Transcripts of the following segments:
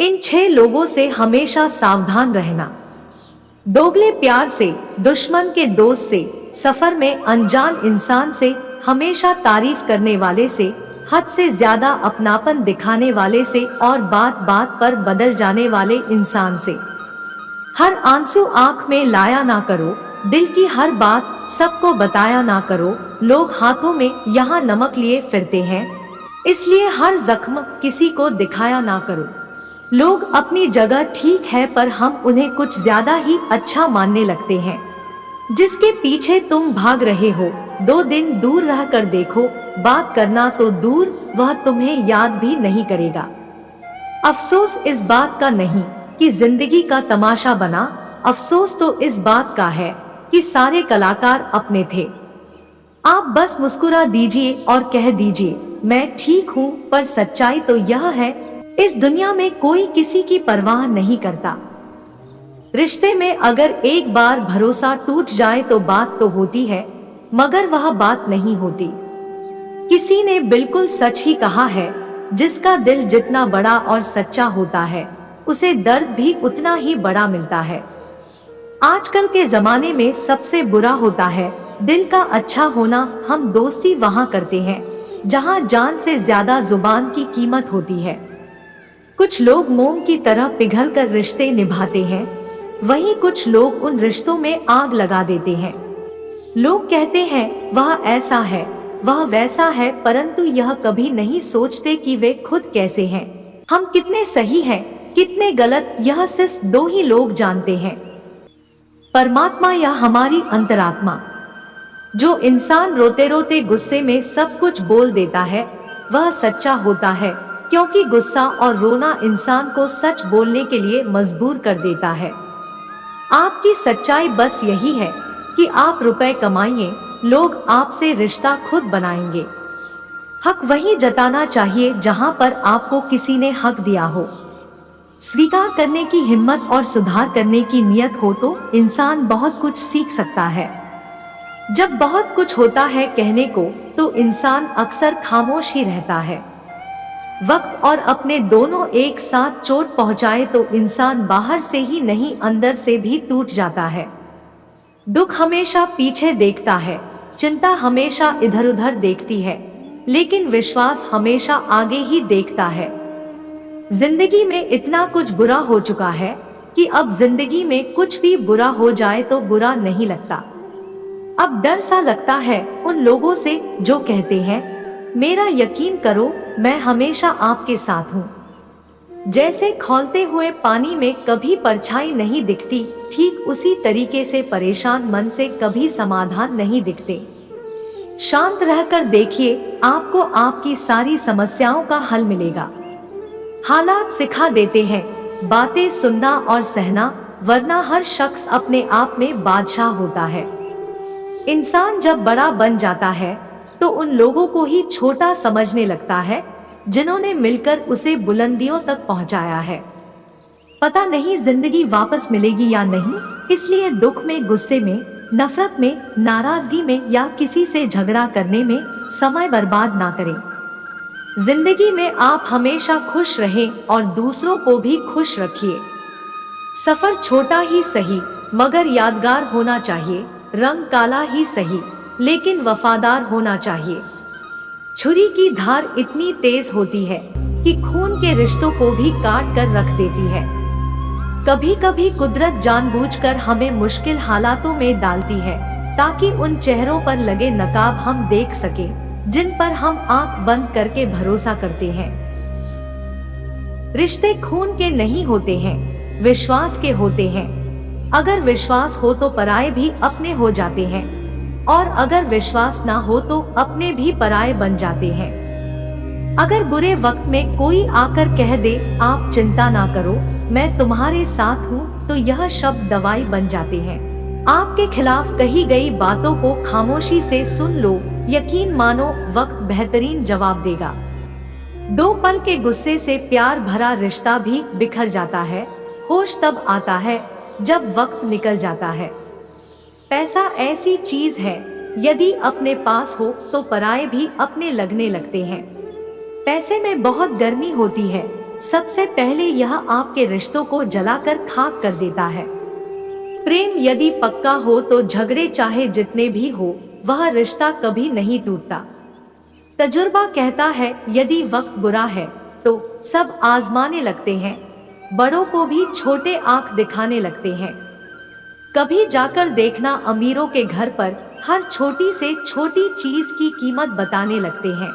इन 6 लोगों से हमेशा सावधान रहना। दोगले प्यार से, दुश्मन के दोस्त से, सफर में अनजान इंसान से, हमेशा तारीफ करने वाले से, हद से ज्यादा अपनापन दिखाने वाले से और बात बात पर बदल जाने वाले इंसान से। हर आंसू आंख में लाया ना करो, दिल की हर बात सबको बताया ना करो। लोग हाथों में यहाँ नमक लिए फिरते हैं, इसलिए हर जख्म किसी को दिखाया ना करो। लोग अपनी जगह ठीक है, पर हम उन्हें कुछ ज्यादा ही अच्छा मानने लगते हैं। जिसके पीछे तुम भाग रहे हो, 2 दिन दूर रह कर देखो, बात करना तो दूर, वह तुम्हें याद भी नहीं करेगा। अफसोस इस बात का नहीं कि जिंदगी का तमाशा बना, अफसोस तो इस बात का है कि सारे कलाकार अपने थे। आप बस मुस्कुरा दीजिए और कह दीजिए मैं ठीक हूँ, पर सच्चाई तो यह है इस दुनिया में कोई किसी की परवाह नहीं करता। रिश्ते में अगर एक बार भरोसा टूट जाए तो बात तो होती है, मगर वह बात नहीं होती। किसी ने बिल्कुल सच ही कहा है, जिसका दिल जितना बड़ा और सच्चा होता है, उसे दर्द भी उतना ही बड़ा मिलता है। आजकल के जमाने में सबसे बुरा होता है दिल का अच्छा होना। हम दोस्ती वहां करते हैं जहां जान से ज्यादा जुबान की कीमत होती है। कुछ लोग मोम की तरह पिघल कर रिश्ते निभाते हैं, वहीं कुछ लोग उन रिश्तों में आग लगा देते हैं। लोग कहते हैं वह ऐसा है, वह वैसा है, परंतु यह कभी नहीं सोचते कि वे खुद कैसे हैं। हम कितने सही हैं, कितने गलत, यह सिर्फ 2 ही लोग जानते हैं, परमात्मा या हमारी अंतरात्मा। जो इंसान रोते रोते गुस्से में सब कुछ बोल देता है, वह सच्चा होता है, क्योंकि गुस्सा और रोना इंसान को सच बोलने के लिए मजबूर कर देता है। आपकी सच्चाई बस यही है कि आप रुपए कमाइए, लोग आपसे रिश्ता खुद बनाएंगे। हक वहीं जताना चाहिए जहां पर आपको किसी ने हक दिया हो। स्वीकार करने की हिम्मत और सुधार करने की नियत हो तो इंसान बहुत कुछ सीख सकता है। जब बहुत कुछ होता है कहने को, तो इंसान अक्सर खामोश ही रहता है। वक्त और अपने दोनों एक साथ चोट पहुंचाए तो इंसान बाहर से ही नहीं अंदर से भी टूट जाता है। दुख हमेशा पीछे देखता है, चिंता हमेशा इधर उधर देखती है, लेकिन विश्वास हमेशा आगे ही देखता है। जिंदगी में इतना कुछ बुरा हो चुका है कि अब जिंदगी में कुछ भी बुरा हो जाए तो बुरा नहीं लगता। अब डर सा लगता है उन लोगों से जो कहते हैं मेरा यकीन करो, मैं हमेशा आपके साथ हूँ। जैसे खौलते हुए पानी में कभी परछाई नहीं दिखती, ठीक उसी तरीके से परेशान मन से कभी समाधान नहीं दिखते। शांत रहकर देखिए, आपको आपकी सारी समस्याओं का हल मिलेगा। हालात सिखा देते हैं बातें सुनना और सहना, वरना हर शख्स अपने आप में बादशाह होता है। इंसान जब बड़ा बन जाता है तो उन लोगों को ही छोटा समझने लगता है जिन्होंने मिलकर उसे बुलंदियों तक पहुंचाया है। पता नहीं जिंदगी वापस मिलेगी या नहीं, इसलिए दुख में, गुस्से में, नफरत में, नाराजगी में या किसी से झगड़ा करने में समय बर्बाद ना करें। जिंदगी में आप हमेशा खुश रहें और दूसरों को भी खुश रखिए। सफर छोटा ही सही मगर यादगार होना चाहिए, रंग काला ही सही लेकिन वफादार होना चाहिए। छुरी की धार इतनी तेज होती है कि खून के रिश्तों को भी काट कर रख देती है। कभी कभी कुदरत जानबूझकर हमें मुश्किल हालातों में डालती है ताकि उन चेहरों पर लगे नकाब हम देख सकें जिन पर हम आंख बंद करके भरोसा करते हैं। रिश्ते खून के नहीं होते हैं, विश्वास के होते हैं। अगर विश्वास हो तो पराये भी अपने हो जाते हैं, और अगर विश्वास ना हो तो अपने भी पराये बन जाते हैं। अगर बुरे वक्त में कोई आकर कह दे आप चिंता ना करो, मैं तुम्हारे साथ हूँ, तो यह शब्द दवाई बन जाते हैं। आपके खिलाफ कही गई बातों को खामोशी से सुन लो, यकीन मानो वक्त बेहतरीन जवाब देगा। 2 पल के गुस्से से प्यार भरा रिश्ता भी बिखर जाता है। होश तब आता है जब वक्त निकल जाता है। पैसा ऐसी चीज है, यदि अपने पास हो तो पराये भी अपने लगने लगते हैं। पैसे में बहुत गर्मी होती है, सबसे पहले यह आपके रिश्तों को जलाकर खाक कर देता है। प्रेम यदि पक्का हो तो झगड़े चाहे जितने भी हो, वह रिश्ता कभी नहीं टूटता। तजुर्बा कहता है यदि वक्त बुरा है तो सब आजमाने लगते हैं, बड़ों को भी छोटे आंख दिखाने लगते हैं। कभी जाकर देखना, अमीरों के घर पर हर छोटी से छोटी चीज की कीमत बताने लगते हैं।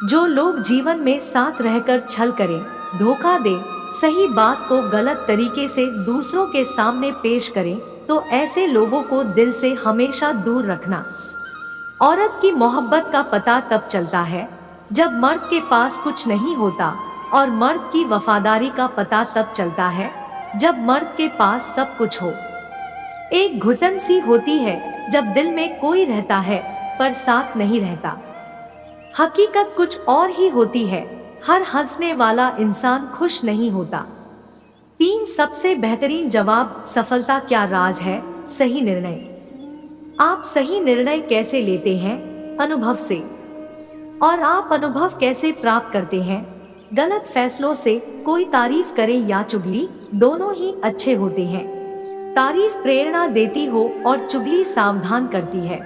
जो लोग जीवन में साथ रहकर छल करें, धोखा दे, सही बात को गलत तरीके से दूसरों के सामने पेश करें, तो ऐसे लोगों को दिल से हमेशा दूर रखना। औरत की मोहब्बत का पता तब चलता है जब मर्द के पास कुछ नहीं होता, और मर्द की वफादारी का पता तब चलता है जब मर्द के पास सब कुछ हो। एक घुटन सी होती है जब दिल में कोई रहता है पर साथ नहीं रहता। हकीकत कुछ और ही होती है, हर हंसने वाला इंसान खुश नहीं होता। 3 सबसे बेहतरीन जवाब। सफलता क्या राज है? सही निर्णय। आप सही निर्णय कैसे लेते हैं? अनुभव से। और आप अनुभव कैसे प्राप्त करते हैं? गलत फैसलों से। कोई तारीफ करे या चुगली, दोनों ही अच्छे होते हैं। तारीफ प्रेरणा देती हो और चुगली सावधान करती है।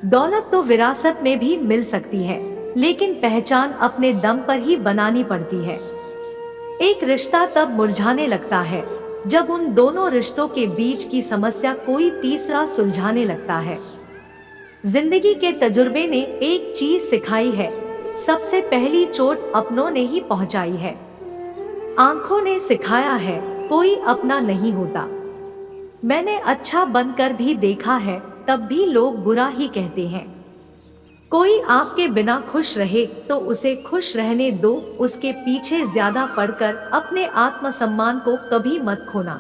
दौलत तो विरासत में भी मिल सकती है, लेकिन पहचान अपने दम पर ही बनानी पड़ती है। एक रिश्ता तब मुरझाने लगता है जब उन दोनों रिश्तों के बीच की समस्या कोई तीसरा सुलझाने लगता है। जिंदगी के तजुर्बे ने एक चीज सिखाई है, सबसे पहली चोट अपनों ने ही पहुंचाई है। आंखों ने सिखाया है कोई अपना नहीं होता। मैंने अच्छा बनकर भी देखा है, तब भी लोग बुरा ही कहते हैं। कोई आपके बिना खुश रहे तो उसे खुश रहने दो, उसके पीछे ज्यादा पड़कर अपने आत्मसम्मान को कभी मत खोना।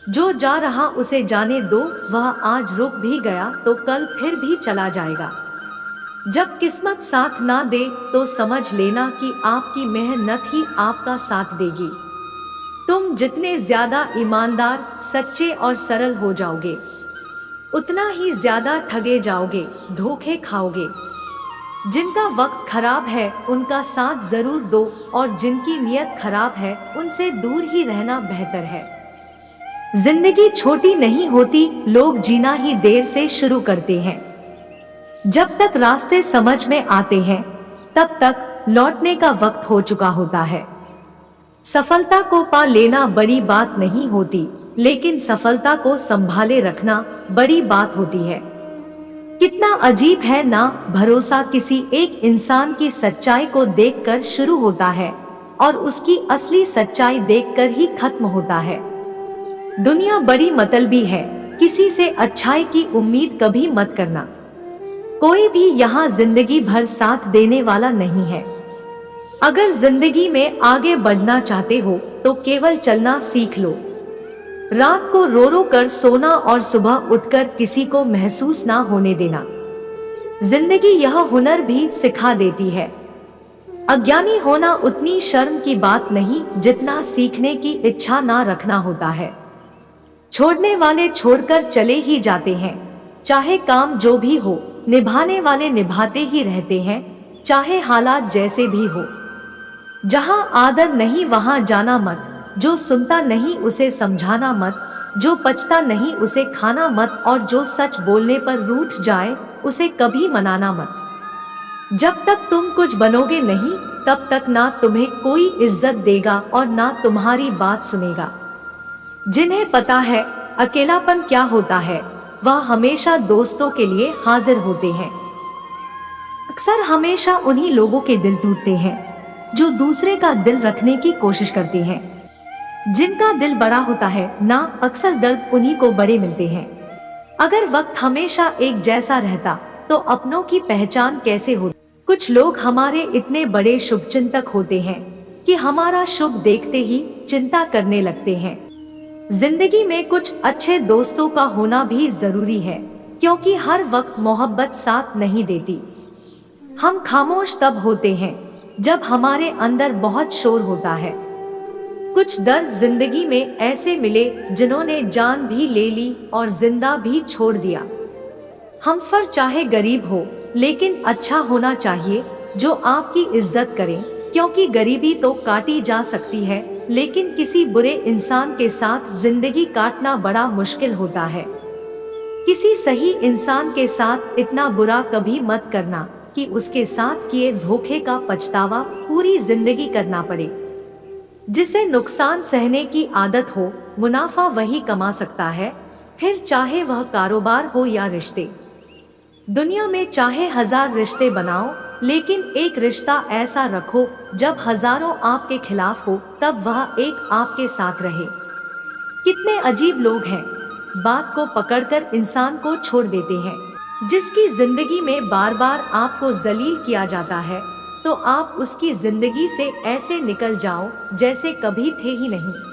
जो जा रहा उसे जाने दो, वह आज रुक भी गया तो कल फिर भी चला जाएगा। जब किस्मत साथ ना दे तो समझ लेना कि आपकी मेहनत ही आपका साथ देगी। तुम जितने ज्यादा ईमानदार, सच्चे और सरल हो जाओगे, उतना ही ज्यादा ठगे जाओगे, धोखे खाओगे। जिनका वक्त खराब है उनका साथ जरूर दो, और जिनकी नीयत खराब है उनसे दूर ही रहना बेहतर है। जिंदगी छोटी नहीं होती, लोग जीना ही देर से शुरू करते हैं। जब तक रास्ते समझ में आते हैं तब तक लौटने का वक्त हो चुका होता है। सफलता को पा लेना बड़ी बात नहीं होती, लेकिन सफलता को संभाले रखना बड़ी बात होती है। कितना अजीब है ना, भरोसा किसी एक इंसान की सच्चाई को देखकर शुरू होता है और उसकी असली सच्चाई देखकर ही खत्म होता है। दुनिया बड़ी मतलबी है, किसी से अच्छाई की उम्मीद कभी मत करना। कोई भी यहाँ जिंदगी भर साथ देने वाला नहीं है। अगर जिंदगी में आगे बढ़ना चाहते हो तो केवल चलना सीख लो। रात को रो रो कर सोना और सुबह उठकर किसी को महसूस ना होने देना। जिंदगी यह हुनर भी सिखा देती है। अज्ञानी होना उतनी शर्म की बात नहीं जितना सीखने की इच्छा ना रखना होता है। छोड़ने वाले छोड़कर चले ही जाते हैं, चाहे काम जो भी हो। निभाने वाले निभाते ही रहते हैं, चाहे हालात जैसे भी हो। जहां आदर नहीं वहां जाना मत, जो सुनता नहीं उसे समझाना मत, जो पचता नहीं उसे खाना मत, और जो सच बोलने पर रूठ जाए उसे कभी मनाना मत। जब तक तुम कुछ बनोगे नहीं तब तक ना तुम्हें कोई इज्जत देगा और ना तुम्हारी बात सुनेगा। जिन्हें पता है अकेलापन क्या होता है, वह हमेशा दोस्तों के लिए हाजिर होते हैं। अक्सर हमेशा उन्हीं लोगों के दिल टूटते हैं जो दूसरे का दिल रखने की कोशिश करते हैं। जिनका दिल बड़ा होता है ना, अक्सर दर्द उन्हीं को बड़े मिलते हैं। अगर वक्त हमेशा एक जैसा रहता तो अपनों की पहचान कैसे होती। कुछ लोग हमारे इतने बड़े शुभचिंतक होते हैं कि हमारा शुभ देखते ही चिंता करने लगते हैं। जिंदगी में कुछ अच्छे दोस्तों का होना भी जरूरी है, क्योंकि हर वक्त मोहब्बत साथ नहीं देती। हम खामोश तब होते हैं जब हमारे अंदर बहुत शोर होता है। कुछ दर्द जिंदगी में ऐसे मिले जिन्होंने जान भी ले ली और जिंदा भी छोड़ दिया। हमसफर चाहे गरीब हो लेकिन अच्छा होना चाहिए, जो आपकी इज्जत करे, क्योंकि गरीबी तो काटी जा सकती है, लेकिन किसी बुरे इंसान के साथ जिंदगी काटना बड़ा मुश्किल होता है। किसी सही इंसान के साथ इतना बुरा कभी मत करना कि उसके साथ किए धोखे का पछतावा पूरी जिंदगी करना पड़े। जिसे नुकसान सहने की आदत हो, मुनाफा वही कमा सकता है, फिर चाहे वह कारोबार हो या रिश्ते। दुनिया में चाहे 1000 रिश्ते बनाओ, लेकिन एक रिश्ता ऐसा रखो जब हजारों आपके खिलाफ हो तब वह एक आपके साथ रहे। कितने अजीब लोग हैं, बात को पकड़कर इंसान को छोड़ देते हैं। जिसकी जिंदगी में बार बार आपको जलील किया जाता है, तो आप उसकी जिंदगी से ऐसे निकल जाओ जैसे कभी थे ही नहीं।